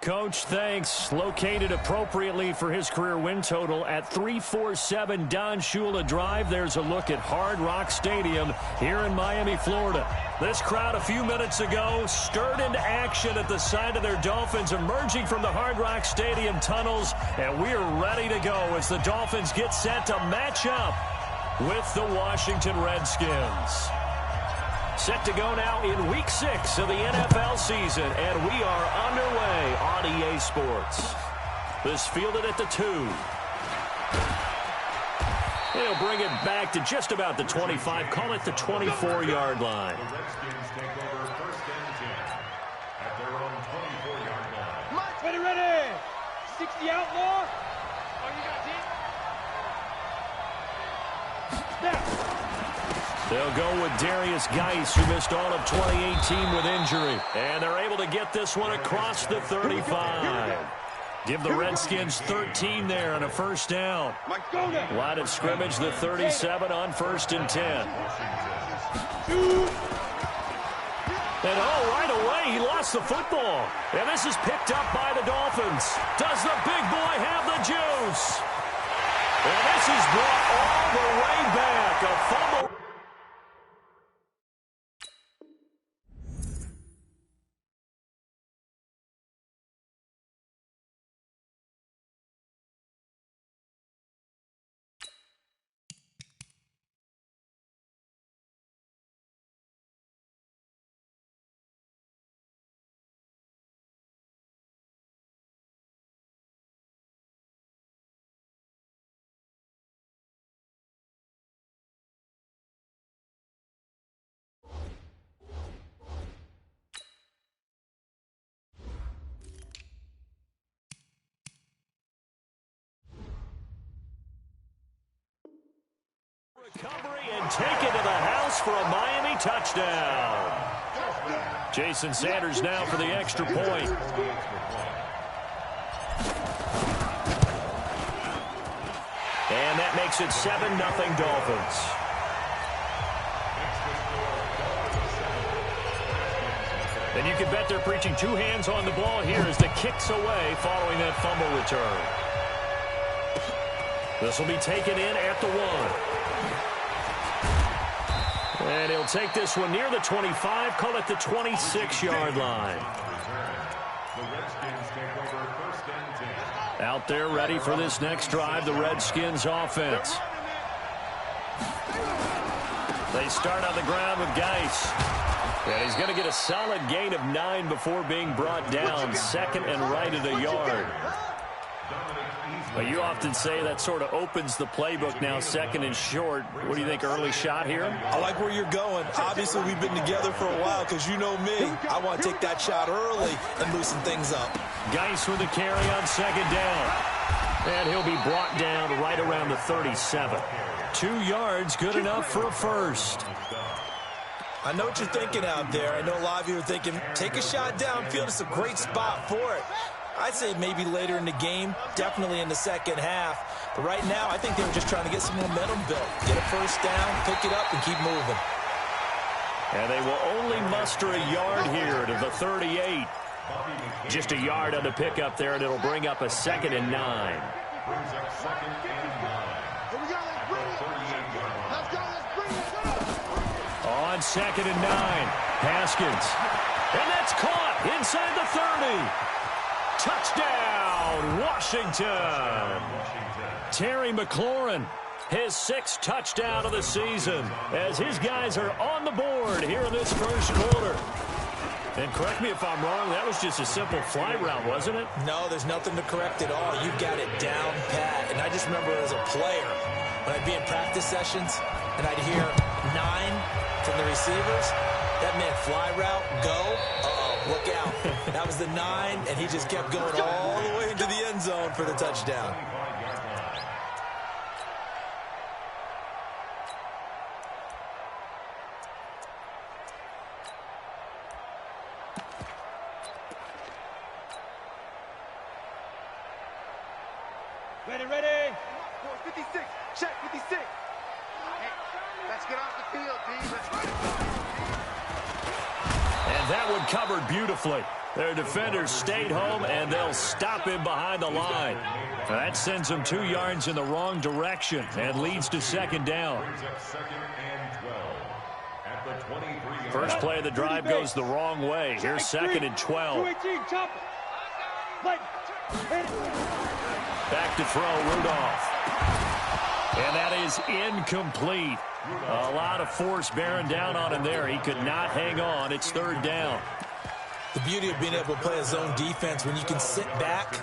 Coach, thanks. Located appropriately for his career win total at 347 Don Shula Drive. There's a look at Hard Rock Stadium here in Miami, Florida. This crowd a few minutes ago stirred into action at the side of their Dolphins emerging from the Hard Rock Stadium tunnels, and we are ready to go as the Dolphins get set to match up with the Washington Redskins. Set to go now in Week 6 of the NFL season, and we are underway on EA Sports. This fielded at the 2. He'll bring it back to just about the 25, call it the 24-yard line. The Redskins take over first and 10 at their own 24-yard line. Ready. 60 outlaw. Oh, you got 10. Snap. They'll go with Darius Geis, who missed all of 2018 with injury. And they're able to get this one across the 35. Give the Redskins 13 there on a first down. Line of scrimmage, the 37 on first and 10. And right away, he lost the football. And this is picked up by the Dolphins. Does the big boy have the juice? And this is brought all the way back. A fumble. Recovery and take it to the house for a Miami touchdown. Jason Sanders now for the extra point. And that makes it 7-0 Dolphins. And you can bet they're preaching two hands on the ball here as the kick's away following that fumble return. This will be taken in at the 1. And he'll take this one near the 25, call it the 26-yard line. Out there ready for this next drive, the Redskins offense. They start on the ground with Geis. And he's going to get a solid gain of 9 before being brought down, second and right at a yard. But you often say that sort of opens the playbook now, second and short. What do you think, early shot here? I like where you're going. Obviously, we've been together for a while because you know me. I want to take that shot early and loosen things up. Geis with a carry on second down. And he'll be brought down right around the 37. 2 yards, good enough for a first. I know what you're thinking out there. I know a lot of you are thinking, take a shot downfield. It's a great spot for it. I'd say maybe later in the game, definitely in the second half. But right now, I think they were just trying to get some momentum built. Get a first down, pick it up, and keep moving. And they will only muster a yard here to the 38. Just a yard on the pickup there, and it'll bring up a 2nd and 9. On 2nd and 9, Haskins. And that's caught inside the 30. Touchdown, Washington. Terry McLaurin, his 6th touchdown of the season, as his guys are on the board here in this first quarter. And correct me if I'm wrong, that was just a simple fly route, wasn't it? No, there's nothing to correct at all. You got it down pat. And I just remember as a player, when I'd be in practice sessions, and I'd hear 9 from the receivers, that meant fly route, go, look out. That was the 9, and he just kept going all the way into the end zone for the touchdown. Ready. 56, check 56. Hey, let's get off the field, D. Let's run it. And that one covered beautifully. Their defenders stayed home, and they'll stop him behind the line. That sends him 2 yards in the wrong direction and leads to second down. First play of the drive goes the wrong way. Here's second and 12. Back to throw, Rudolph. And that is incomplete. A lot of force bearing down on him there. He could not hang on. It's third down. The beauty of being able to play a zone defense, when you can sit back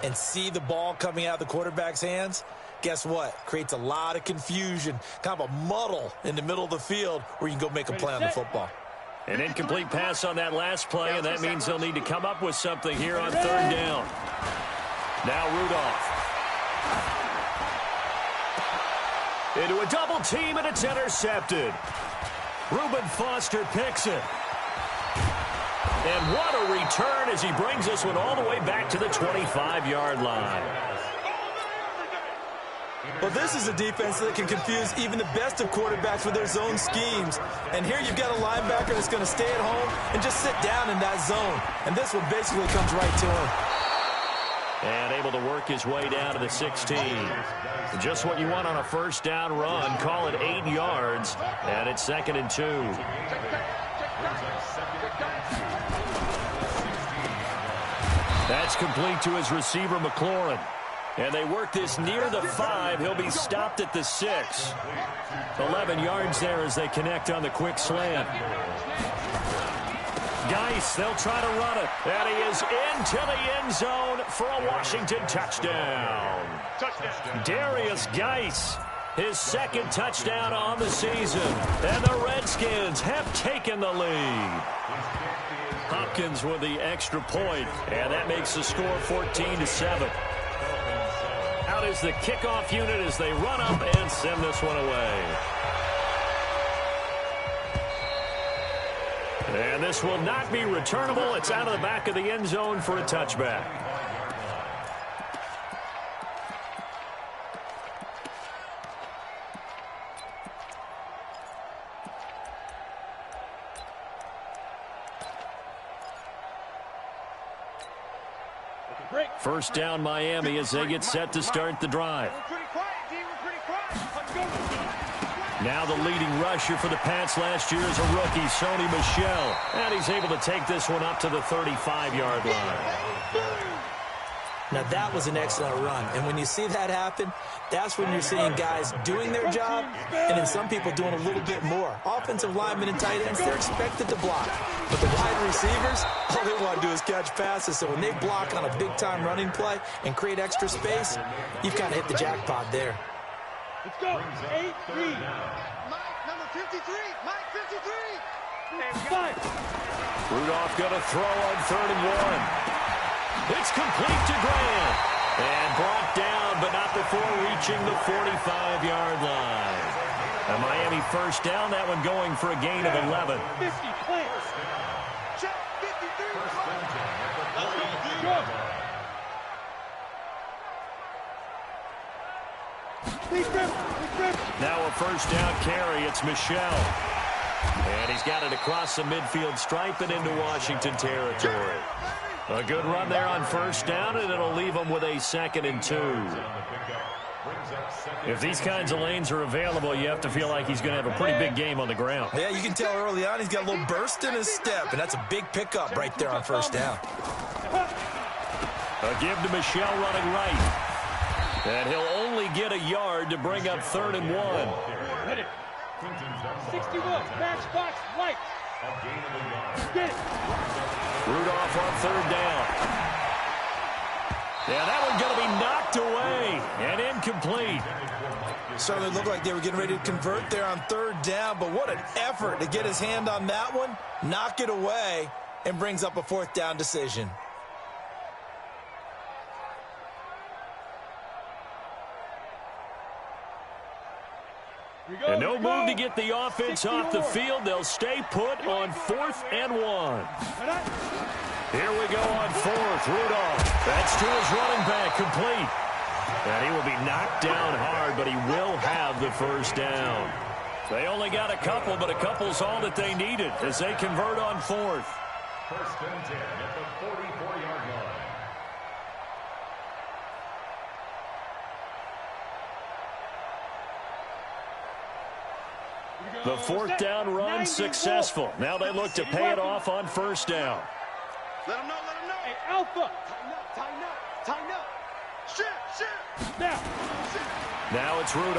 and see the ball coming out of the quarterback's hands, guess what? Creates a lot of confusion, kind of a muddle in the middle of the field where you can go make a play on the football. An incomplete pass on that last play, and that means they'll need to come up with something here on third down. Now Rudolph. Into a double team, and it's intercepted. Reuben Foster picks it. And what a return as he brings this one all the way back to the 25-yard line. Well, this is a defense that can confuse even the best of quarterbacks with their zone schemes. And here you've got a linebacker that's going to stay at home and just sit down in that zone. And this one basically comes right to him. And able to work his way down to the 16. Just what you want on a first down run. Call it 8 yards. And it's second and 2. That's complete to his receiver, McLaurin. And they work this near the 5. He'll be stopped at the 6. 11 yards there as they connect on the quick slant. Geis, they'll try to run it. And he is into the end zone for a Washington touchdown. Darius Geis, his second touchdown on the season. And the Redskins have taken the lead. Hopkins with the extra point, and that makes the score 14-7. Out is the kickoff unit as they run up and send this one away. And this will not be returnable. It's out of the back of the end zone for a touchback. First down Miami as they get set to start the drive. Now the leading rusher for the Pats last year is a rookie, Sony Michel. And he's able to take this one up to the 35-yard line. Now that was an excellent run. And when you see that happen, that's when you're seeing guys doing their job and then some people doing a little bit more. Offensive linemen and tight ends, they're expected to block. But the wide receivers, all they want to do is catch passes. So when they block on a big-time running play and create extra space, you've kind of hit the jackpot there. Let's go. 8-3. Mike, number 53. Mike, 53. 5. Rudolph going to throw on 3rd and 1. It's complete to Graham. And brought down, but not before reaching the 45-yard line. A Miami first down, that one going for a gain of 11. 50 plants. Check 53. Now a first down carry. It's Michel. And he's got it across the midfield stripe and into Washington territory. A good run there on first down, and it'll leave them with a 2nd and 2. If these kinds of lanes are available, you have to feel like he's going to have a pretty big game on the ground. Yeah, you can tell early on he's got a little burst in his step, and that's a big pickup right there on first down. A give to Michel running right. And he'll only get a yard to bring up 3rd and 1. 61, matchbox, right. Get it. Rudolph on 3rd down. Yeah, that one going to be knocked away and incomplete. Certainly looked like they were getting ready to convert there on 3rd down, but what an effort to get his hand on that one, knock it away, and brings up a 4th down decision. And no move to get the offense off the field. They'll stay put on 4th and 1. Here we go on 4th. Rudolph. That's to his running back, complete. And he will be knocked down hard, but he will have the first down. They only got a couple, but a couple's all that they needed as they convert on 4th. First and 10 at the 44-yard line. The fourth down run successful. Now they look to pay it off on first down. Let him know, let him know. Hey, Alpha. Tighten up, tighten up. Shift. Now. Now it's Rudolph.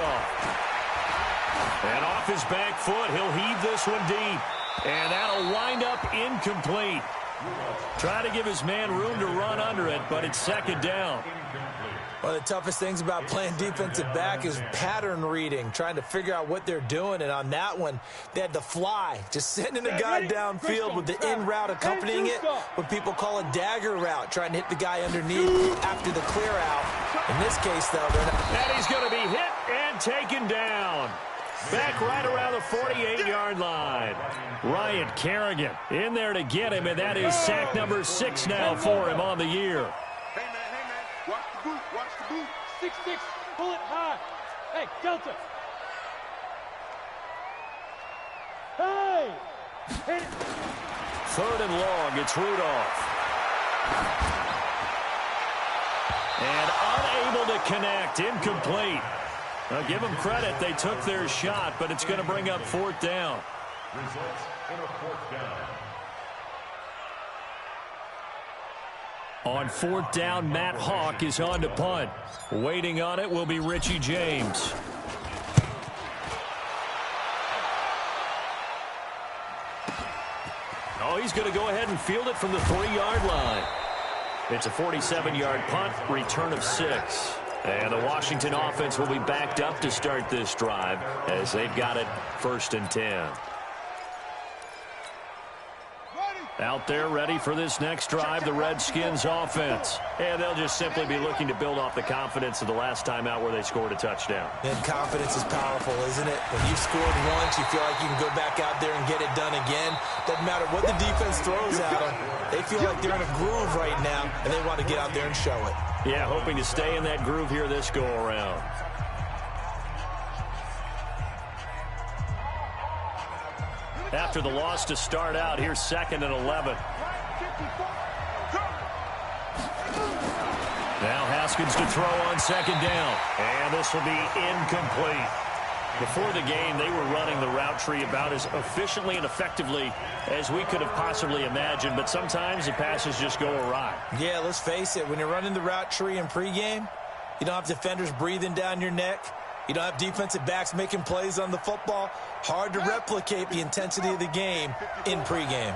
And off his back foot, he'll heave this one deep. And that'll wind up incomplete. Try to give his man room to run under it, but it's second down. One of the toughest things about playing defensive back is pattern reading, trying to figure out what they're doing. And on that one, they had the fly, just sending a guy downfield with the in route accompanying it, what people call a dagger route, trying to hit the guy underneath after the clear out. In this case, though, they're not. And he's going to be hit and taken down. Back right around the 48-yard line. Ryan Kerrigan in there to get him, and that is sack number 6 now for him on the year. Hey, man. Watch the boot, watch the boot. 6-6. Pull it high. Hey, Delta. Hey. Hit it. Third and long, it's Rudolph. And unable to connect, incomplete. Now give them credit, they took their shot, but it's going to bring up fourth down. Results in a fourth down. On fourth down, Matt Hawk is on to punt. Waiting on it will be Richie James. Oh, he's going to go ahead and field it from the 3-yard line. It's a 47-yard punt, return of 6. And the Washington offense will be backed up to start this drive as they've got it first and 10. Out there ready for this next drive, the Redskins offense. And they'll just simply be looking to build off the confidence of the last time out where they scored a touchdown. And confidence is powerful, isn't it? When you've scored once, you feel like you can go back out there and get it done again. Doesn't matter what the defense throws at them. They feel like they're in a groove right now, and they want to get out there and show it. Yeah, hoping to stay in that groove here this go-around. After the loss to start out, here's second and 11. Now Haskins to throw on second down. And this will be incomplete. Before the game, they were running the route tree about as efficiently and effectively as we could have possibly imagined, but sometimes the passes just go awry. Yeah, let's face it. When you're running the route tree in pregame, you don't have defenders breathing down your neck. You don't have defensive backs making plays on the football. Hard to replicate the intensity of the game in pregame.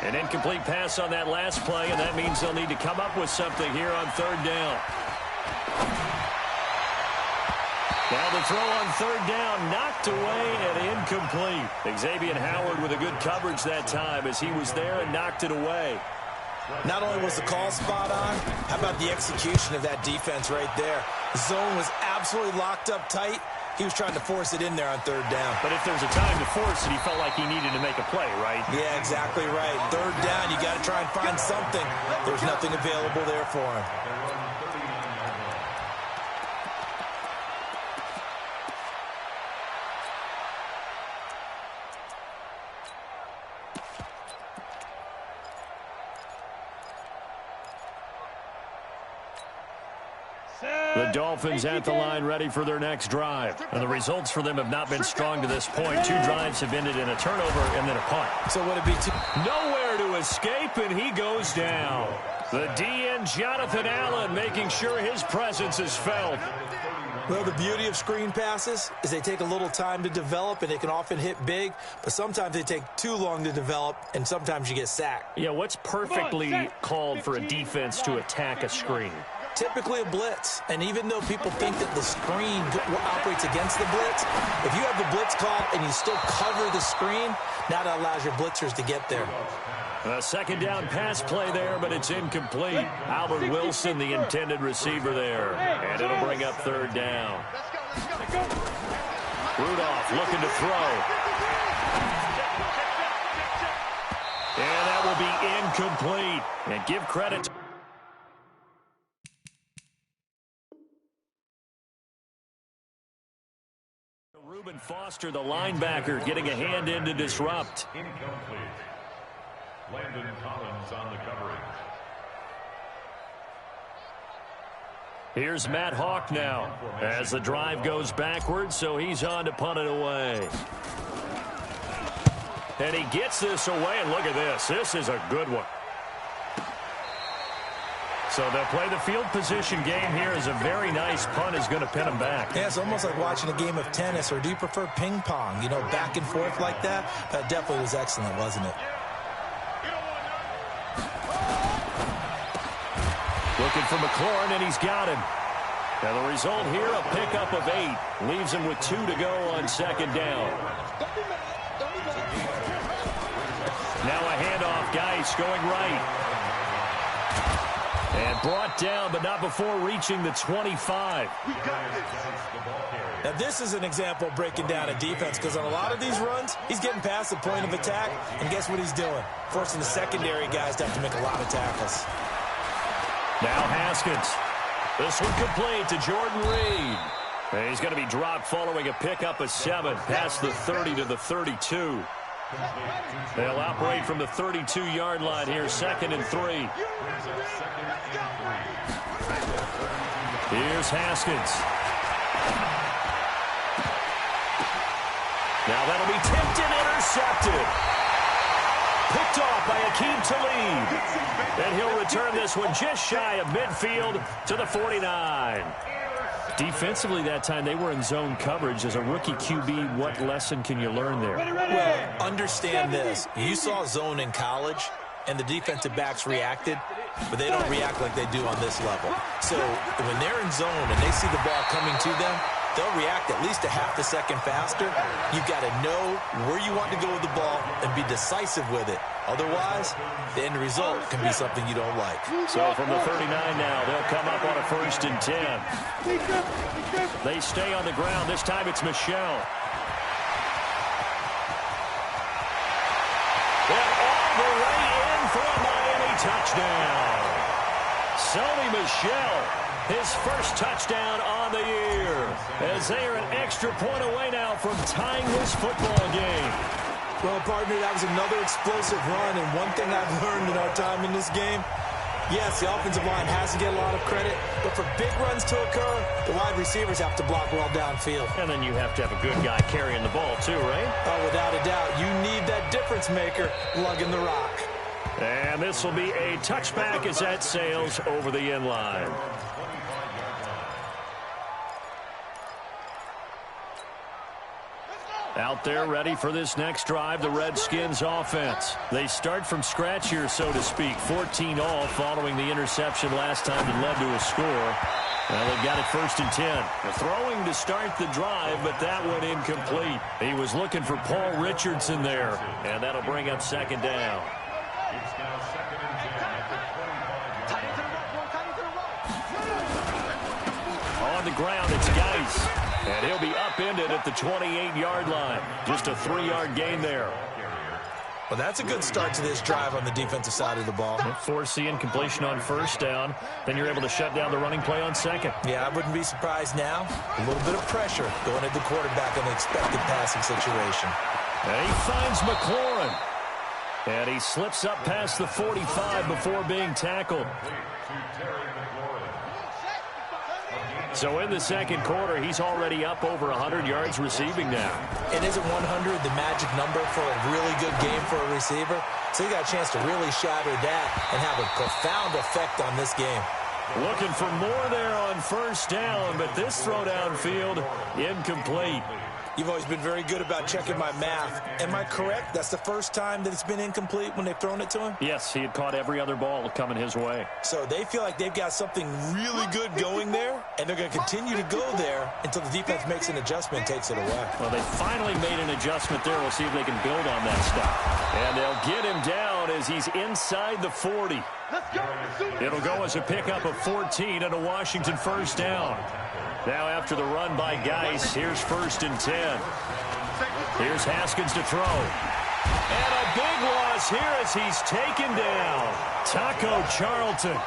An incomplete pass on that last play, and that means they'll need to come up with something here on third down. Now the throw on third down, knocked away and incomplete. Xavier Howard with a good coverage that time as he was there and knocked it away. Not only was the call spot on, how about the execution of that defense right there? The zone was absolutely locked up tight. He was trying to force it in there on third down. But if there's a time to force it, he felt like he needed to make a play, right? Yeah, exactly right. Third down, you got to try and find something. There's nothing available there for him. The Dolphins at the line ready for their next drive. And the results for them have not been strong to this point. 2 drives have ended in a turnover and then a punt. So would it be nowhere to escape, and he goes down. The DN, Jonathan Allen, making sure his presence is felt. Well, the beauty of screen passes is they take a little time to develop, and they can often hit big, but sometimes they take too long to develop, and sometimes you get sacked. Yeah, what's perfectly called for a defense to attack a screen? Typically a blitz, and even though people think that the screen operates against the blitz, if you have the blitz call and you still cover the screen, now that allows your blitzers to get there. A second down pass play there, but it's incomplete. Albert Wilson, the intended receiver there, and it'll bring up third down. Rudolph looking to throw. And that will be incomplete. And give credit to Reuben Foster, the linebacker, getting a hand in to disrupt. Incomplete. Landon Collins on the coverage. Here's Matt Hawk now as the drive goes backwards, so he's on to punt it away. And he gets this away, and look at this. This is a good one. So they'll play the field position game here as a very nice punt is going to pin him back. Yeah, it's almost like watching a game of tennis, or do you prefer ping pong? You know, back and forth like that? That definitely was excellent, wasn't it? Looking for McLaurin, and he's got him. Now the result here, a pickup of 8. Leaves him with 2 to go on second down. Now a handoff, Geis going right. And brought down, but not before reaching the 25. Now this is an example of breaking down a defense, because on a lot of these runs, he's getting past the point of attack, and guess what he's doing? Forcing the secondary guys to have to make a lot of tackles. Now Haskins. This one complete to Jordan Reed. And he's going to be dropped following a pickup of 7 past the 30 to the 32. They'll operate from the 32-yard line here, 2nd and 3. Here's Haskins. Now that'll be tipped and intercepted. Picked off by Aqib Talib. And he'll return this one just shy of midfield to the 49. Defensively that time, they were in zone coverage. As a rookie QB, what lesson can you learn there? Well, understand this. You saw zone in college, and the defensive backs reacted, but they don't react like they do on this level. So when they're in zone and they see the ball coming to them, they'll react at least a half a second faster. You've got to know where you want to go with the ball and be decisive with it. Otherwise, the end result can be something you don't like. So from the 39 now, they'll come up on a 1st and 10. They stay on the ground. This time it's Michelle. And all the way in for a Miami touchdown. Sony Michel, his first touchdown on the year, as they are an extra point away now from tying this football game. Well, partner, that was another explosive run, and one thing I've learned in our time in this game, yes, the offensive line has to get a lot of credit, but for big runs to occur, the wide receivers have to block well downfield. And then you have to have a good guy carrying the ball too, right? Oh, without a doubt, you need that difference maker lugging the rock. And this will be a touchback as that sails over the end line. Out there ready for this next drive, the Redskins offense. They start from scratch here, so to speak. 14 all following the interception last time that led to a score. Well, they've got it 1st and 10. They're throwing to start the drive, but that one incomplete. He was looking for Paul Richardson there, and that'll bring up 2nd down. It's now 2nd and 10 at the 25. On the ground, it's Geis. And he'll be upended at the 28-yard line. Just a 3-yard gain there. Well, that's a good start to this drive on the defensive side of the ball. Force the incompletion on 1st down. Then you're able to shut down the running play on 2nd. Yeah, I wouldn't be surprised now. A little bit of pressure going at the quarterback in the expected passing situation. And he finds McLaurin. And he slips up past the 45 before being tackled. So in the 2nd quarter, he's already up over 100 yards receiving now. And isn't 100 the magic number for a really good game for a receiver? So he got a chance to really shatter that and have a profound effect on this game. Looking for more there on 1st down, but this throw downfield, incomplete. You've always been very good about checking my math. Am I correct? That's the first time that it's been incomplete when they've thrown it to him? Yes, he had caught every other ball coming his way. So they feel like they've got something really good going there, and they're going to continue to go there until the defense makes an adjustment and takes it away. Well, they finally made an adjustment there. We'll see if they can build on that stuff. And they'll get him down as he's inside the 40. It'll go as a pickup of 14 and a Washington 1st down. Now after the run by Geis, here's 1st and 10. Here's Haskins to throw. And a big loss here as he's taken down. Taco Charlton.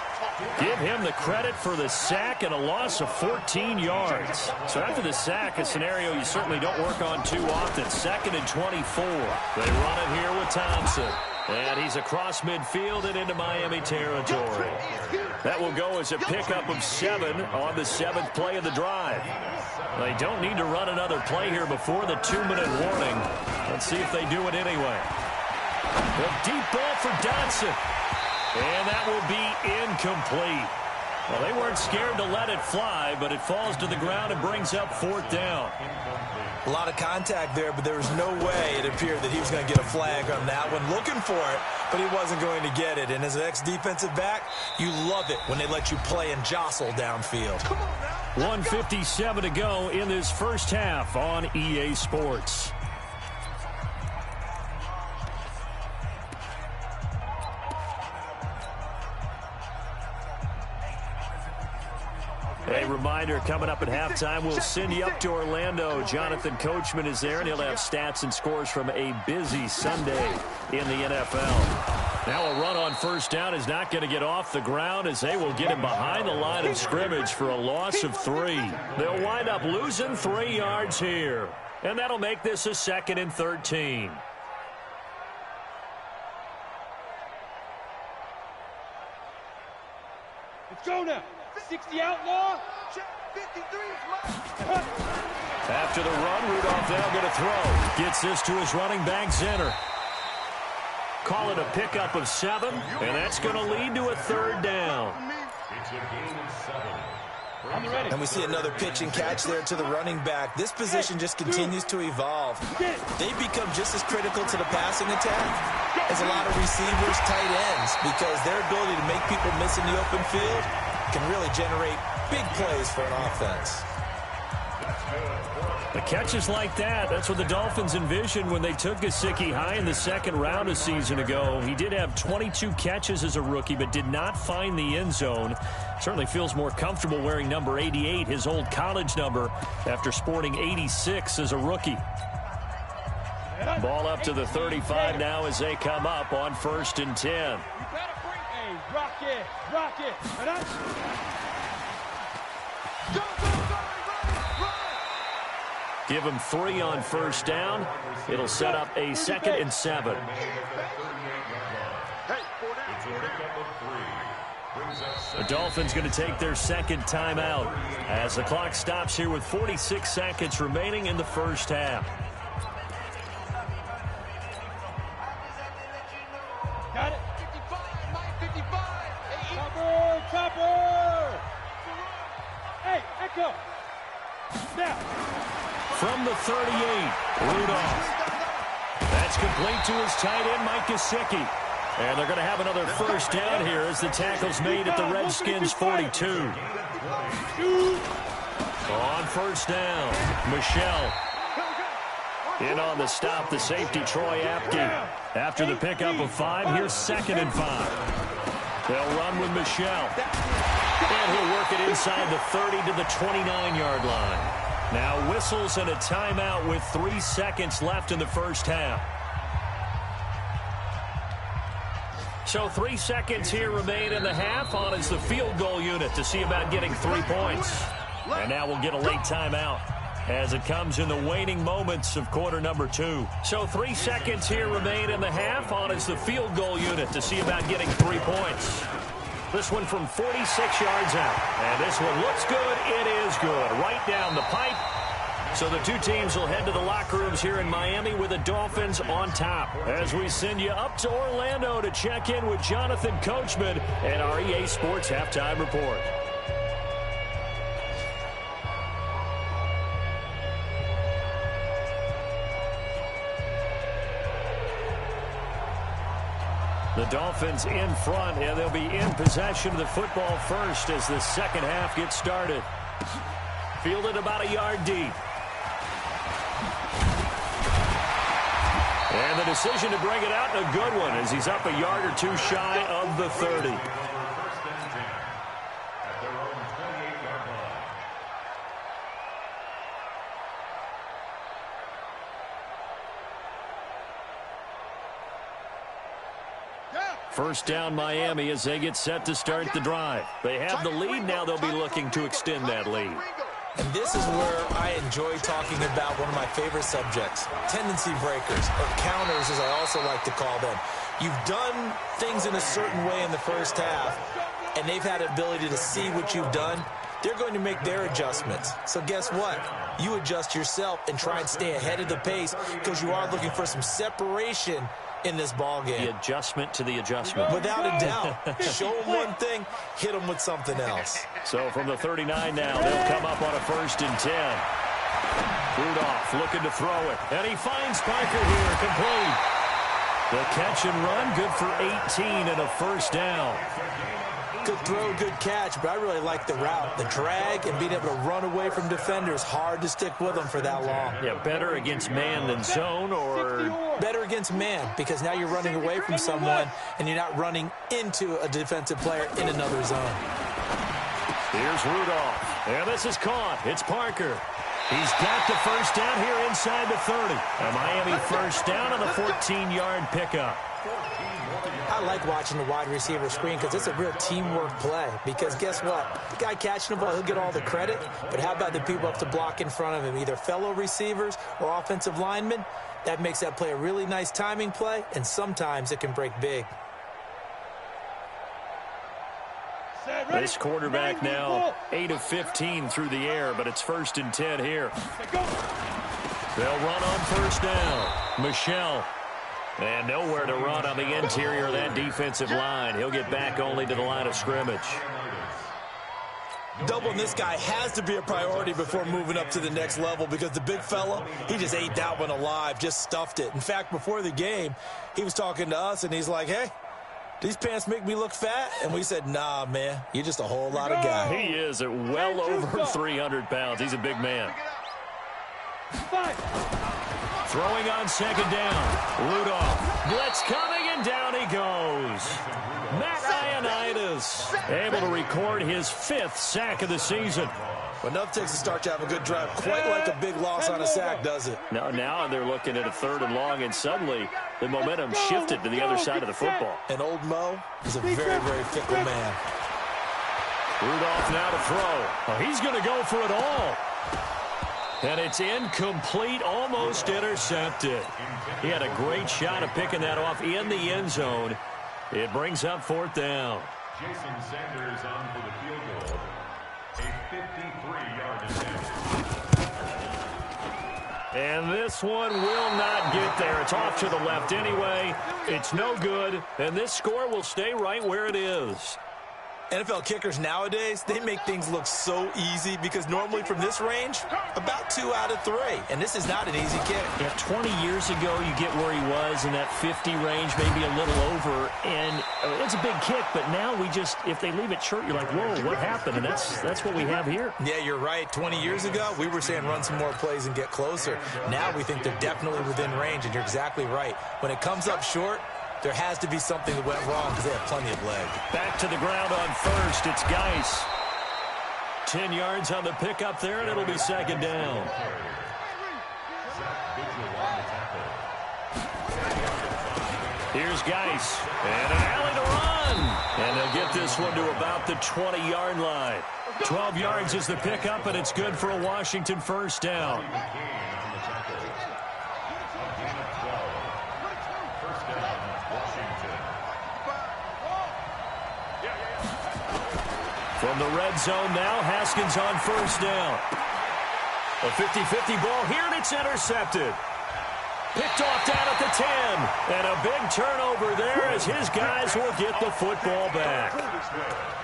Give him the credit for the sack and a loss of 14 yards. So after the sack, a scenario you certainly don't work on too often. 2nd and 24. They run it here with Thompson. And he's across midfield and into Miami territory. That will go as a pickup of 7 on the 7th play of the drive. They don't need to run another play here before the 2-minute warning. Let's see if they do it anyway. The deep ball for Dotson. And that will be incomplete. Well, they weren't scared to let it fly, but it falls to the ground and brings up 4th down. A lot of contact there, but there was no way it appeared that he was going to get a flag on that one. Looking for it, but he wasn't going to get it. And as an ex-defensive back, you love it when they let you play and jostle downfield. 1:57 to go in this first half on EA Sports. A reminder, coming up at halftime, we'll send you up to Orlando. Jonathan Coachman is there, and he'll have stats and scores from a busy Sunday in the NFL. Now a run on first down is not going to get off the ground as they will get him behind the line of scrimmage for a loss of 3. They'll wind up losing 3 yards here, and that'll make this a 2nd and 13. Let's go now. 60 outlaw. After the run, Rudolph now going to throw. Gets this to his running back, Zenner. Call it a pickup of 7, and that's going to lead to a 3rd down. It's a gain of 7. And we see another pitch and catch there to the running back. This position just continues to evolve. They become just as critical to the passing attack as a lot of receivers, tight ends, because their ability to make people miss in the open field can really generate big plays for an offense. The catches like that, that's what the Dolphins envisioned when they took Gesicki high in the 2nd round a season ago. He did have 22 catches as a rookie, but did not find the end zone. Certainly feels more comfortable wearing number 88, his old college number, after sporting 86 as a rookie. Ball up to the 35 now as they come up on 1st and 10. Rocket. Give him 3 on first down. It'll set up a 2nd and 7. The Dolphins going to take their 2nd timeout as the clock stops here with 46 seconds remaining in the first half. Got it. 55. Chopper. Hey, Echo. Now. From the 38, Rudolph. That's complete to his tight end, Mike Gesicki. And they're going to have another first down here as the tackle's made at the Redskins' 42. On first down, Michelle. In on the stop, the safety, Troy Apke. After the pickup of 5, here's 2nd and 5. They'll run with Michelle. And he'll work it inside the 30 to the 29-yard line. Now whistles and a timeout with 3 seconds left in the first half. So 3 seconds here remain in the half. On is the field goal unit to see about getting 3 points. And now we'll get a late timeout as it comes in the waning moments of quarter number 2. So 3 seconds here remain in the half. On is the field goal unit to see about getting 3 points. This one from 46 yards out. And this one looks good. It is good. Right down the pipe. So the 2 teams will head to the locker rooms here in Miami with the Dolphins on top. As we send you up to Orlando to check in with Jonathan Coachman and our EA Sports Halftime Report. The Dolphins in front, and they'll be in possession of the football first as the second half gets started. Fielded about a yard deep. And the decision to bring it out, a good one, as he's up a yard or 2 shy of the 30. First down Miami as they get set to start the drive. They have the lead, now they'll be looking to extend that lead. And this is where I enjoy talking about one of my favorite subjects, tendency breakers, or counters as I also like to call them. You've done things in a certain way in the first half, and they've had the ability to see what you've done. They're going to make their adjustments. So guess what? You adjust yourself and try and stay ahead of the pace because you are looking for some separation in this ball game. The adjustment to the adjustment. Without a doubt. Show them one thing, hit them with something else. So from the 39 now, they'll come up on a 1st and 10. Rudolph looking to throw it. And he finds Parker here, complete. The catch and run, good for 18 and a 1st down. Good throw, good catch, but I really like the route. The drag and being able to run away from defenders, hard to stick with them for that long. Yeah, better against man than zone, or? Better against man, because now you're running away from someone and you're not running into a defensive player in another zone. Here's Rudolph. And this is caught. It's Parker. He's got the 1st down here inside the 30. A Miami 1st down on the 14-yard pickup. I like watching the wide receiver screen because it's a real teamwork play. Because guess what? The guy catching the ball, he'll get all the credit. But how about the people up to block in front of him, either fellow receivers or offensive linemen? That makes that play a really nice timing play, and sometimes it can break big. This quarterback now 8 of 15 through the air, but it's 1st and 10 here. They'll run on 1st down. Michelle. And nowhere to run on the interior of that defensive line. He'll get back only to the line of scrimmage. Doubling this guy has to be a priority before moving up to the next level because the big fella, he just ate that one alive, just stuffed it. In fact, before the game, he was talking to us, and he's like, hey, these pants make me look fat? And we said, nah, man, you're just a whole lot of guy. He is at well over 300 pounds. He's a big man. Throwing on 2nd down. Rudolph. Blitz coming, and down he goes. Matt Ioannidis able to record his 5th sack of the season. Well, enough takes to start to have a good drive. Quite like a big loss on a sack, does it? Now they're looking at a 3rd and long, and suddenly the momentum shifted to the other side of the football. And old Mo is a very, very fickle man. Rudolph now to throw. Oh, he's going to go for it all. And it's incomplete, almost intercepted. He had a great shot of picking that off in the end zone. It brings up 4th down. Jason Sanders on for the field goal. A 53-yard attempt. And this one will not get there. It's off to the left anyway. It's no good, and this score will stay right where it is. NFL kickers nowadays, they make things look so easy because normally from this range, about 2 out of 3. And this is not an easy kick. Yeah, 20 years ago, you get where he was in that 50 range, maybe a little over. And it's a big kick, but now we just, if they leave it short, you're like, whoa, what happened? And that's what we have here. Yeah, you're right. 20 years ago, we were saying run some more plays and get closer. Now we think they're definitely within range, and you're exactly right. When it comes up short, there has to be something that went wrong because they have plenty of leg. Back to the ground on 1st. It's Geis. 10 yards on the pickup there, and it'll be 2nd down. Here's Geis. And an alley to run. And they'll get this one to about the 20-yard line. 12 yards is the pickup, and it's good for a Washington 1st down. From the red zone now, Haskins on 1st down. A 50-50 ball here, and it's intercepted. Picked off down at the 10. And a big turnover there as his guys will get the football back.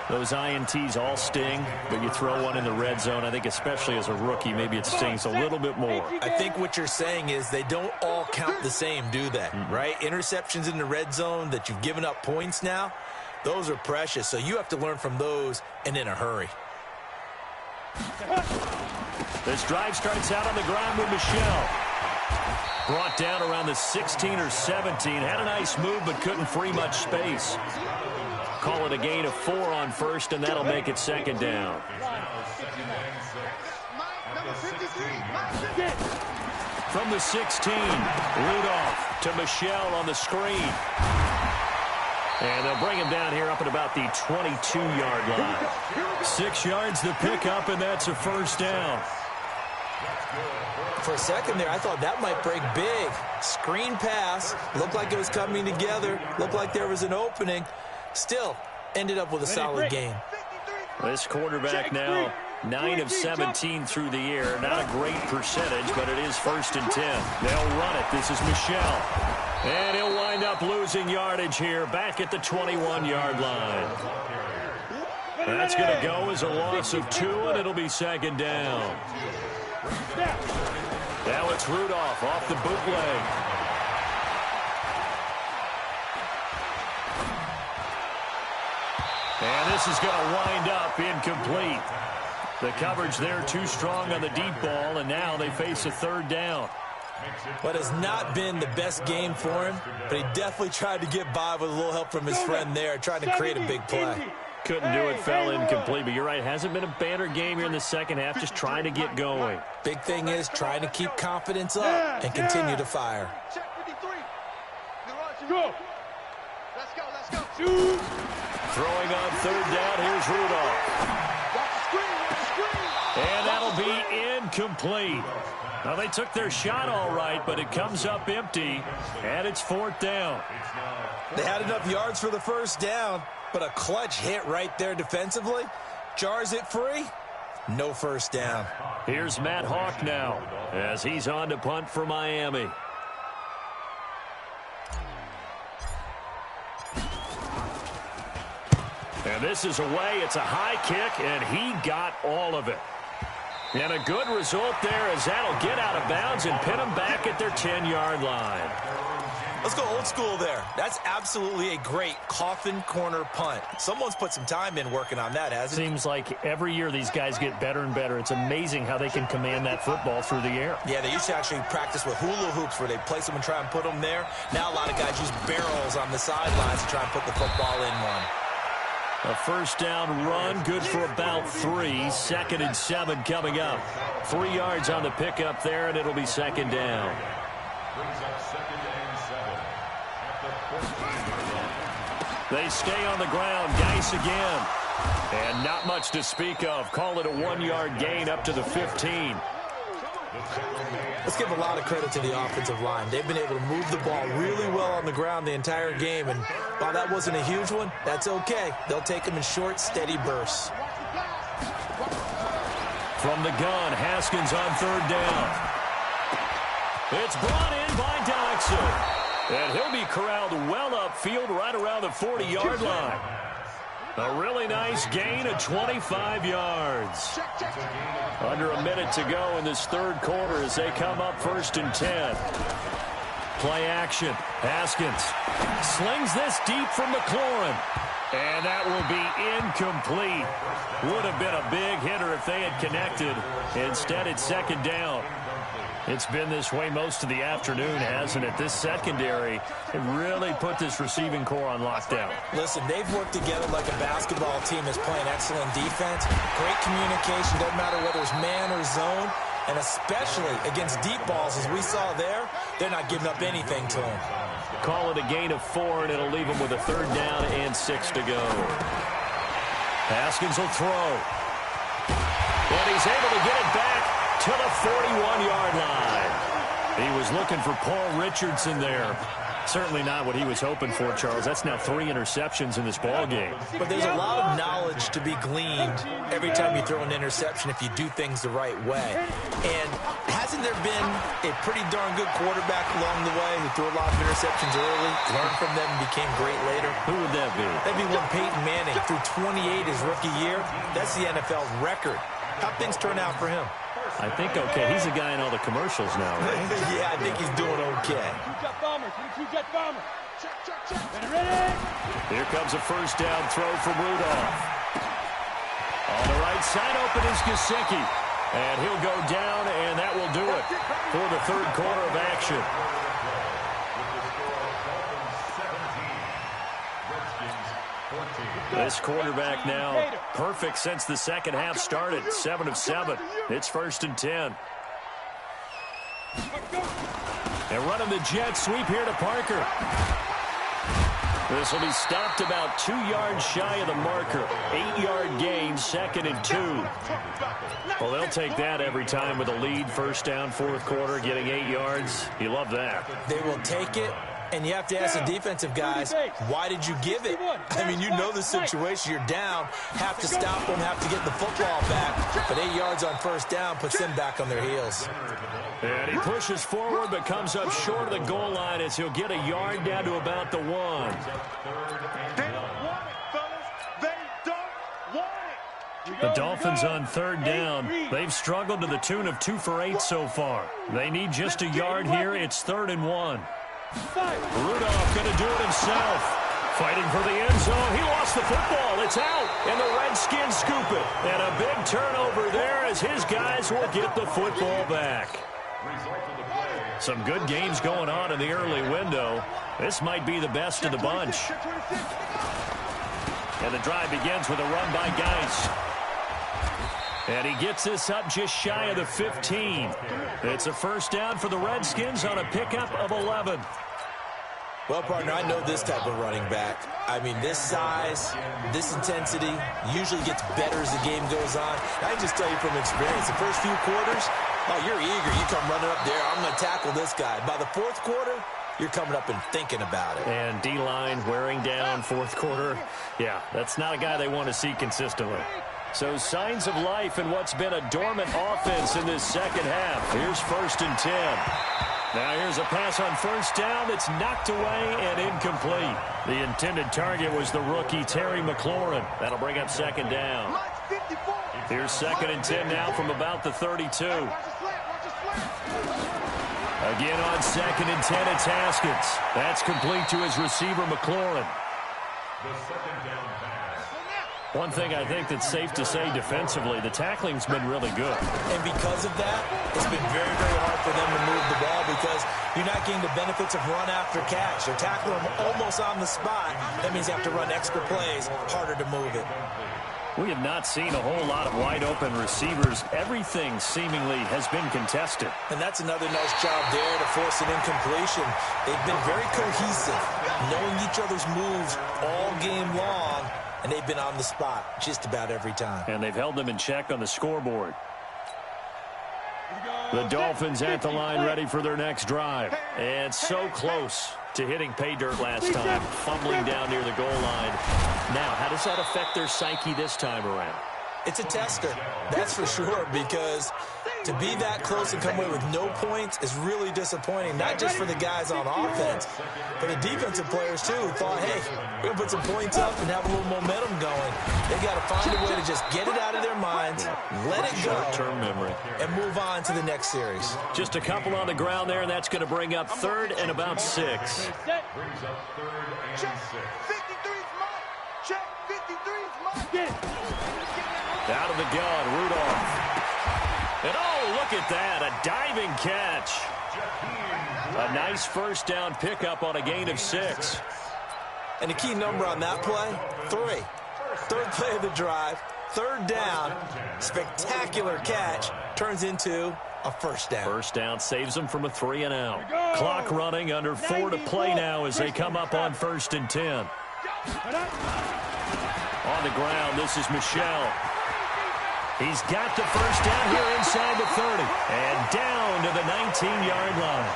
Those INTs all sting, but you throw one in the red zone, I think especially as a rookie, maybe it stings a little bit more. I think what you're saying is they don't all count the same, do they? Right? Interceptions in the red zone that you've given up points now, those are precious, so you have to learn from those and in a hurry. This drive starts out on the ground with Michelle. Brought down around the 16 or 17. Had a nice move, but couldn't free much space. Call it a gain of 4 on 1st, and that'll make it 2nd down. From the 16, Rudolph to Michelle on the screen. And they'll bring him down here up at about the 22-yard line. 6 yards to pick up, and that's a first down. For a second there, I thought that might break big. Screen pass. Looked like it was coming together. Looked like there was an opening. Still, ended up with a solid game. This quarterback now 9 of 17 through the air. Not a great percentage, but it is 1st and 10. They'll run it. This is Michel. And he'll wind up losing yardage here back at the 21-yard line. That's going to go as a loss of 2, and it'll be 2nd down. Now it's Rudolph off the bootleg. And this is going to wind up incomplete. The coverage there too strong on the deep ball, and now they face a 3rd down. What has not been the best game for him, but he definitely tried to get by with a little help from his friend there, trying to create a big play. Couldn't do it, fell incomplete, but you're right, hasn't been a banner game here in the second half, just trying to get going. Big thing is trying to keep confidence up and continue to fire. Go. Let's go, let's go. Shoot. Throwing on 3rd down, here's Rudolph. Watch the screen, watch the screen. And that'll be incomplete. Now, they took their shot all right, but it comes up empty, and it's 4th down. They had enough yards for the first down, but a clutch hit right there defensively. Jars it free. No first down. Here's Matt Hawk now as he's on to punt for Miami. And this is away. It's a high kick, and he got all of it. And a good result there as that'll get out of bounds and pin them back at their 10-yard line. Let's go old school there. That's absolutely a great coffin corner punt. Someone's put some time in working on that, hasn't it? Seems like every year these guys get better and better. It's amazing how they can command that football through the air. Yeah, they used to actually practice with hula hoops where they place them and try and put them there. Now a lot of guys use barrels on the sidelines to try and put the football in one. A first down run, good for about 3. 2nd and 7 coming up. 3 yards on the pickup there, and it'll be 2nd down. Brings up 2nd and 7 at the 14. They stay on the ground. Geis again. And not much to speak of. Call it a 1-yard gain up to the 15. Let's give a lot of credit to the offensive line. They've been able to move the ball really well on the ground the entire game. And while that wasn't a huge one, that's okay. They'll take them in short, steady bursts. From the gun, Haskins on 3rd down. It's brought in by Doxson. And he'll be corralled well upfield right around the 40-yard line. A really nice gain of 25 yards. Under a minute to go in this 3rd quarter as they come up 1st and 10. Play action. Haskins slings this deep from McLaurin. And that will be incomplete. Would have been a big hitter if they had connected. Instead, it's 2nd down. It's been this way most of the afternoon, hasn't it? This secondary really put this receiving core on lockdown. Listen, they've worked together like a basketball team that's playing excellent defense. Great communication, doesn't matter whether it's man or zone. And especially against deep balls, as we saw there, they're not giving up anything to them. Call it a gain of 4, and it'll leave them with a 3rd down and 6 to go. Haskins will throw. And he's able to get it back to the 41-yard line. He was looking for Paul Richardson there. Certainly not what he was hoping for, Charles. That's now 3 interceptions in this ball game. But there's a lot of knowledge to be gleaned every time you throw an interception if you do things the right way. And hasn't there been a pretty darn good quarterback along the way who threw a lot of interceptions early, learned from them, and became great later? Who would that be? That'd be one Peyton Manning threw 28 his rookie year. That's the NFL record. How'd things turn out for him? I think okay. He's a guy in all the commercials now, right? Yeah, I think he's doing okay. Two-jet bomber. Two-jet bomber. Check. Ready? Here comes a first down throw from Rudolph. On the right side open is Gesicki. And he'll go down, and that will do it for the 3rd quarter of action. This quarterback now perfect since the second half started. 7 of 7. It's 1st and 10. And running the jet sweep here to Parker. This will be stopped about 2 yards shy of the marker. 8-yard gain, 2nd and 2. Well, they'll take that every time with a lead. First down, fourth quarter, getting 8 yards. You love that. They will take it. And you have to ask the defensive guys, why did you give it? I mean, you know the situation. You're down. Have to stop them, have to get the football back. But 8 yards on first down puts them back on their heels. And he pushes forward but comes up short of the goal line as he'll get a yard down to about the 1. They don't want it, fellas. They don't want it. The Dolphins on third down. They've struggled to the tune of 2 for 8 so far. They need just a yard here. It's 3rd and 1. Rudolph going to do it himself. Fighting for the end zone. He lost the football. It's out. And the Redskins scoop it. And a big turnover there as his guys will get the football back. Some good games going on in the early window. This might be the best of the bunch. And the drive begins with a run by Geis. And he gets this up just shy of the 15. It's a first down for the Redskins on a pickup of 11. Well, partner, I know this type of running back. I mean, this size, this intensity usually gets better as the game goes on. I can just tell you from experience, the first few quarters, oh, you're eager. You come running up there, I'm going to tackle this guy. By the fourth quarter, you're coming up and thinking about it. And D-line wearing down fourth quarter. Yeah, that's not a guy they want to see consistently. So signs of life in what's been a dormant offense in this second half. Here's 1st and 10. Now here's a pass on first down that's knocked away and incomplete. The intended target was the rookie Terry McLaurin. That'll bring up 2nd down. Here's 2nd and 10 now from about the 32. Again on 2nd and 10, it's Haskins. That's complete to his receiver, McLaurin. The 2nd down pass. One thing I think that's safe to say defensively, the tackling's been really good. And because of that, it's been very, very hard for them to move the ball because you're not getting the benefits of run after catch. They're tackling them almost on the spot. That means you have to run extra plays, harder to move it. We have not seen a whole lot of wide-open receivers. Everything seemingly has been contested. And that's another nice job there to force an incompletion. They've been very cohesive, knowing each other's moves all game long, and they've been on the spot just about every time. And they've held them in check on the scoreboard. The Dolphins at the line ready for their next drive. And so close to hitting pay dirt last time, fumbling down near the goal line. Now, how does that affect their psyche this time around? It's a tester, that's for sure, because to be that close and come away with no points is really disappointing, not just for the guys on offense, but the defensive players, too, who thought, hey, we're going to put some points up and have a little momentum going. They got to find a way to just get it out of their minds, let it go, short-term memory, and move on to the next series. Just a couple on the ground there, and that's going to bring up 3rd and about 6. Brings up 3rd and 6. 53's mine. Check. 53's mine. Out of the gun, Rudolph. And oh, look at that, a diving catch. A nice first down pickup on a gain of 6. And the key number on that play, 3. Third play of the drive, 3rd down, spectacular catch, turns into a first down. First down saves them from a 3 and out. Clock running, under 4 to play now as they come up on 1st and 10. On the ground, this is Michel. He's got the first down here inside the 30. And down to the 19-yard line.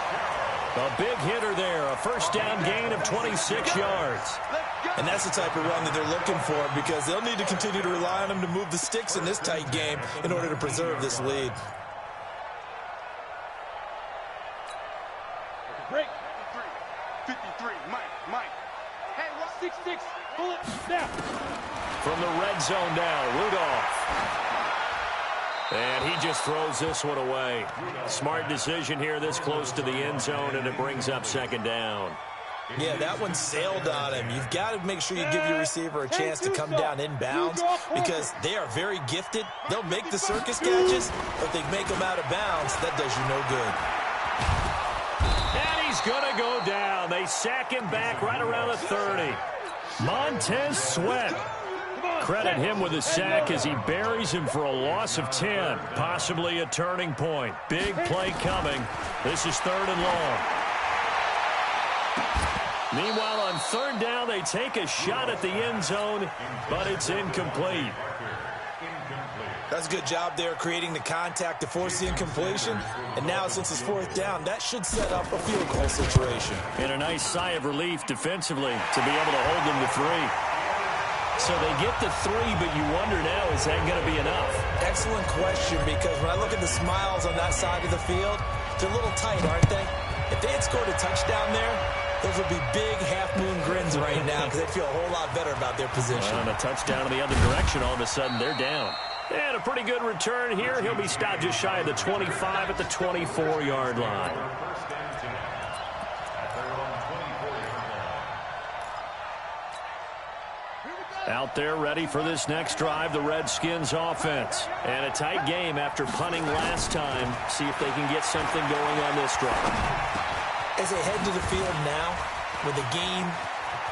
A big hitter there, a first down gain of 26 yards. And that's the type of run that they're looking for because they'll need to continue to rely on him to move the sticks in this tight game in order to preserve this lead. Break. 53. Mike. Hey, what? 6-6. Pull it down. From the red zone now, Rudolph. And he just throws this one away. Smart decision here this close to the end zone, and it brings up 2nd down. Yeah, that one sailed on him. You've got to make sure you give your receiver a chance to come down inbounds because they are very gifted. They'll make the circus catches, but if they make them out of bounds, that does you no good. And he's going to go down. They sack him back right around the 30. Montez Sweat. Credit him with a sack as he buries him for a loss of 10. Possibly a turning point. Big play coming. This is 3rd and long. Meanwhile, on third down, they take a shot at the end zone, but it's incomplete. That's a good job there creating the contact to force the incompletion. And now, since it's fourth down, that should set up a field goal situation. And a nice sigh of relief defensively to be able to hold them to 3. So they get the 3, but you wonder now, is that going to be enough? Excellent question, because when I look at the smiles on that side of the field, they're a little tight, aren't they? If they had scored a touchdown there, those would be big half-moon grins right now because they'd feel a whole lot better about their position. And a touchdown in the other direction, all of a sudden they're down. And a pretty good return here. He'll be stopped just shy of the 25 at the 24-yard line. Out there ready for this next drive, the Redskins offense. And a tight game after punting last time. See if they can get something going on this drive. As they head to the field now, with the game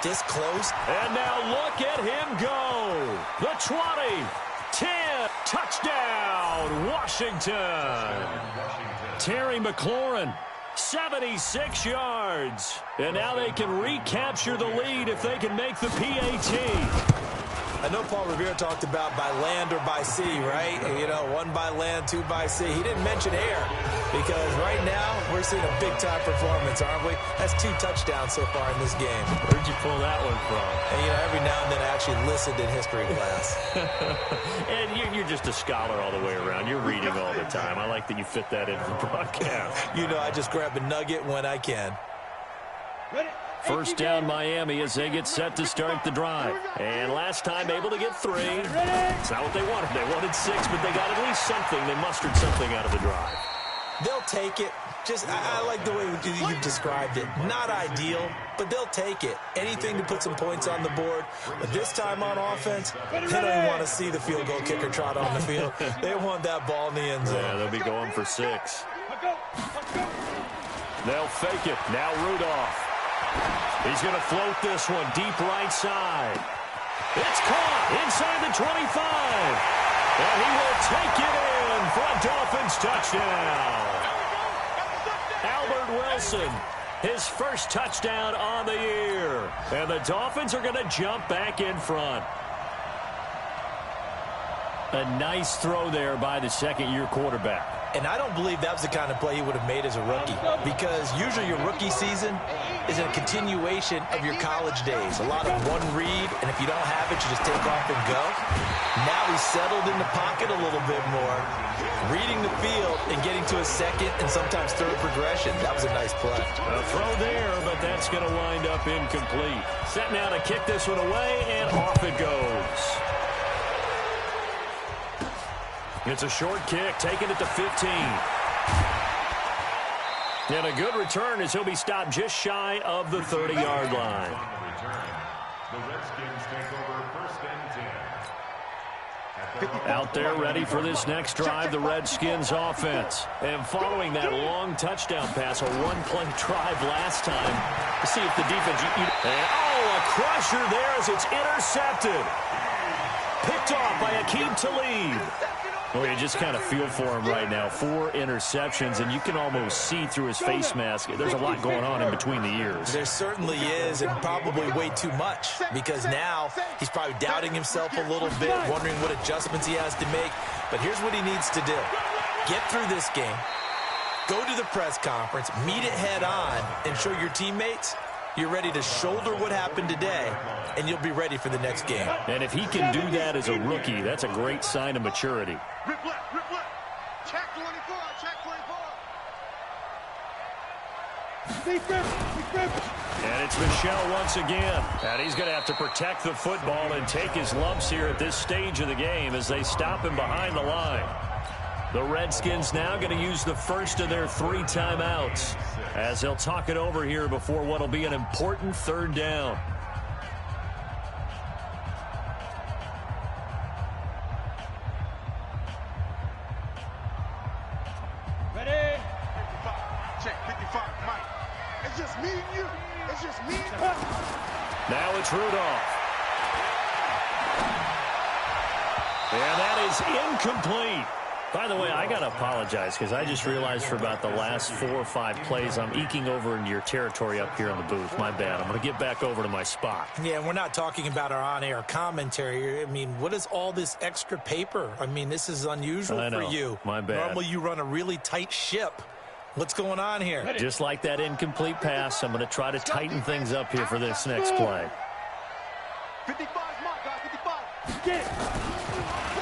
this close. And now look at him go. The 20, 10, touchdown, Washington. Terry McLaurin, 76 yards. And now they can recapture the lead if they can make the PAT. I know Paul Revere talked about by land or by sea, right? You know, 1 by land, 2 by sea. He didn't mention air because right now we're seeing a big-time performance, aren't we? That's 2 touchdowns so far in this game. Where'd you pull that one from? And, you know, every now and then I actually listened in history class. And you're just a scholar all the way around. You're reading all the time. I like that you fit that into the broadcast. You know, I just grab a nugget when I can. First down Miami as they get set to start the drive. And last time able to get 3. It's not what they wanted. They wanted 6, but they got at least something. They mustered something out of the drive. They'll take it. Just, I like the way you described it. Not ideal, but they'll take it. Anything to put some points on the board. But this time on offense, they don't even want to see the field goal kicker trot on the field. They want that ball in the end zone. Yeah, they'll be going for 6. They'll fake it. Now Rudolph. He's going to float this one deep right side. It's caught inside the 25. And he will take it in for a Dolphins touchdown. Albert Wilson, his first touchdown on the year. And the Dolphins are going to jump back in front. A nice throw there by the second-year quarterback. And I don't believe that was the kind of play he would have made as a rookie, because usually your rookie season is a continuation of your college days. A lot of one read, and if you don't have it, you just take off and go. Now he's settled in the pocket a little bit more, reading the field and getting to a second and sometimes third progression. That was a nice play. A throw there, but that's going to wind up incomplete. Set now to kick this one away, and off it goes. It's a short kick, taking it to 15. And a good return as he'll be stopped just shy of the 30-yard line. The Redskins take over first and 10. Out there ready for this next drive, the Redskins offense. And following that long touchdown pass, a one-play drive last time, to see if the defense... a crusher there as it's intercepted. Picked off by Aqib Talib. Well, you just kind of feel for him right now. 4 interceptions, and you can almost see through his face mask. There's a lot going on in between the ears. There certainly is, and probably way too much, because now he's probably doubting himself a little bit, wondering what adjustments he has to make. But here's what he needs to do. Get through this game, go to the press conference, meet it head on, and show your teammates you're ready to shoulder what happened today, and you'll be ready for the next game. And if he can do that as a rookie, that's a great sign of maturity. Rip left, rip left. Check 24, check 24. And it's Michel once again. And he's going to have to protect the football and take his lumps here at this stage of the game as they stop him behind the line. The Redskins now going to use the first of their 3 timeouts as they'll talk it over here before what will be an important third down. Ready? 55, check 55, Mike. It's just me and you. It's just me and you. Now it's Rudolph. And that is incomplete. By the way, I got to apologize because I just realized for about the last 4 or 5 plays I'm eking over into your territory up here in the booth. My bad. I'm going to get back over to my spot. Yeah, and we're not talking about our on-air commentary. I mean, what is all this extra paper? I mean, this is unusual for you. My bad. Normally you run a really tight ship. What's going on here? Just like that incomplete pass, I'm going to try to tighten things up here for this next play. 55 mark, guys, 55. Get it.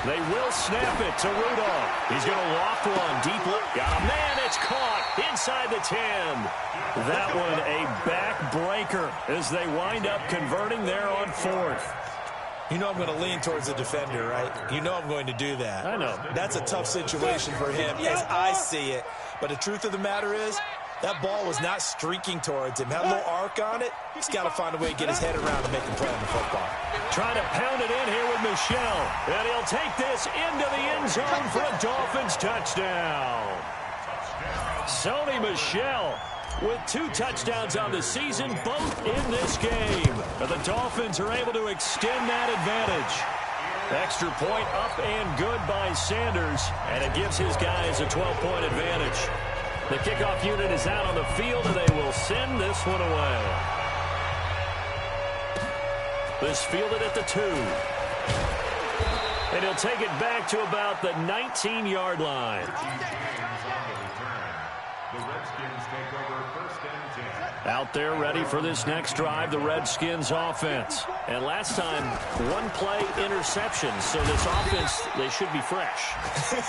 They will snap it to Rudolph. He's going to loft one deep. Got a man. It's caught inside the 10. That one a backbreaker as they wind up converting there on 4th. You know I'm going to lean towards the defender, right? You know I'm going to do that. I know. That's a tough situation for him as I see it. But the truth of the matter is, that ball was not streaking towards him. Had a little arc on it. He's got to find a way to get his head around and make a play on the football. Trying to pound it in here with Michel. And he'll take this into the end zone for a Dolphins touchdown. Sony Michel with 2 touchdowns on the season, both in this game. But the Dolphins are able to extend that advantage. Extra point up and good by Sanders. And it gives his guys a 12-point advantage. The kickoff unit is out on the field, and they will send this one away. This fielded at the 2. And he'll take it back to about the 19-yard line. The Redskins take over 1st and 10. Out there ready for this next drive, the Redskins offense. And last time, 1-play interception. So this offense, they should be fresh.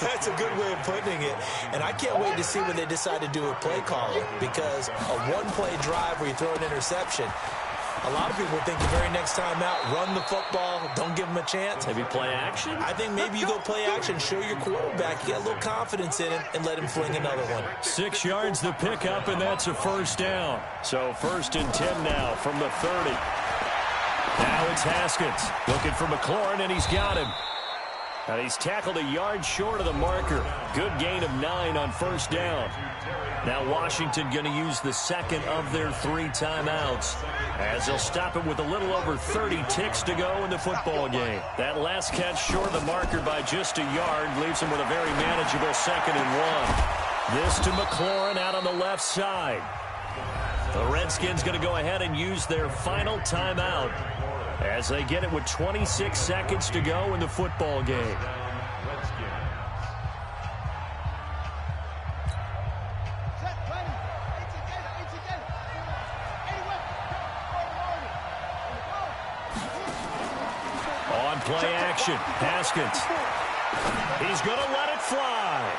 That's a good way of putting it. And I can't wait to see when they decide to do a play calling, because a 1-play drive where you throw an interception, a lot of people think the very next time out, run the football, don't give them a chance. Maybe play action? I think maybe you go play action, show your quarterback, you get a little confidence in him, and let him fling another one. 6 yards the pickup, and that's a 1st down. So 1st and 10 now from the 30. Now it's Haskins looking for McLaurin, and he's got him. And he's tackled a yard short of the marker. Good gain of 9 on 1st down. Now Washington going to use the 2nd of their 3 timeouts, as they'll stop it with a little over 30 ticks to go in the football game. That last catch short of the marker by just a yard leaves him with a very manageable 2nd and 1. This to McLaurin out on the left side. The Redskins going to go ahead and use their final timeout as they get it with 26 seconds to go in the football game. On play action, Haskins. He's going to let it fly.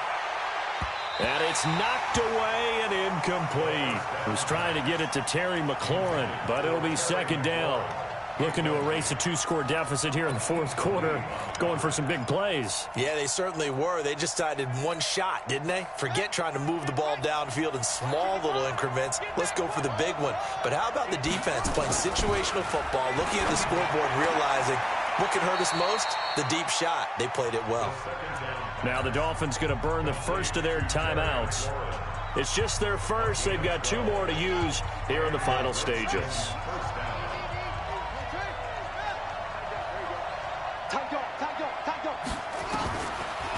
And it's knocked away and incomplete. He was trying to get it to Terry McLaurin, but it'll be 2nd down. Looking to erase a 2-score deficit here in the 4th quarter. Going for some big plays. Yeah, they certainly were. They just decided one shot, didn't they? Forget trying to move the ball downfield in small little increments. Let's go for the big one. But how about the defense playing situational football, looking at the scoreboard and realizing what can hurt us most? The deep shot. They played it well. Now the Dolphins going to burn the 1st of their timeouts. It's just their 1st. They've got 2 more to use here in the final stages.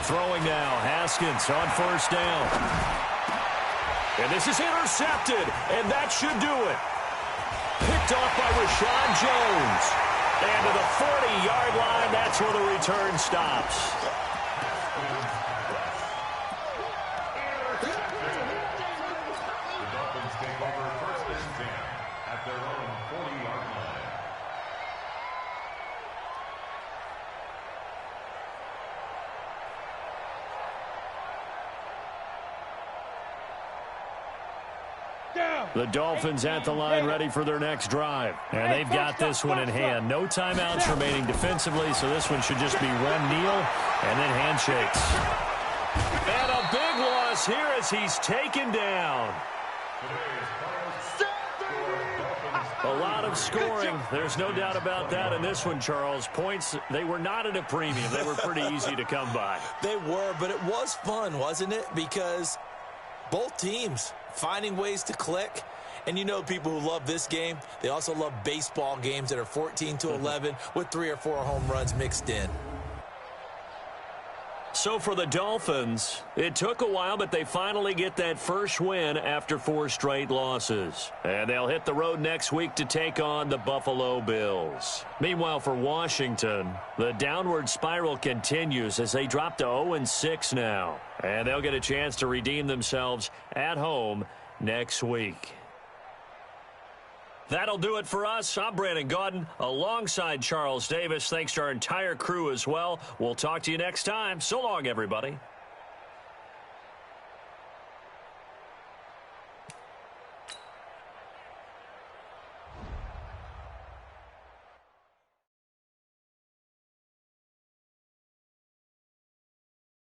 Throwing now, Haskins on 1st down. And this is intercepted, and that should do it. Picked off by Rashawn Jones. And to the 40-yard line, that's where the return stops. The Dolphins take over 1st and 10 at their own 40-yard line. The Dolphins at the line ready for their next drive. And they've got this one in hand. No timeouts remaining defensively, so this one should just be run, kneel, and then handshakes. And a big loss here as he's taken down. A lot of scoring. There's no doubt about that in this one, Charles. Points, they were not at a premium. They were pretty easy to come by. They were, but it was fun, wasn't it? Because both teams finding ways to click. And you know people who love this game, they also love baseball games that are 14-11 with 3 or 4 home runs mixed in. So for the Dolphins, it took a while, but they finally get that first win after 4 straight losses. And they'll hit the road next week to take on the Buffalo Bills. Meanwhile, for Washington, the downward spiral continues as they drop to 0-6 now. And they'll get a chance to redeem themselves at home next week. That'll do it for us. I'm Brandon Gaudin alongside Charles Davis. Thanks to our entire crew as well. We'll talk to you next time. So long, everybody.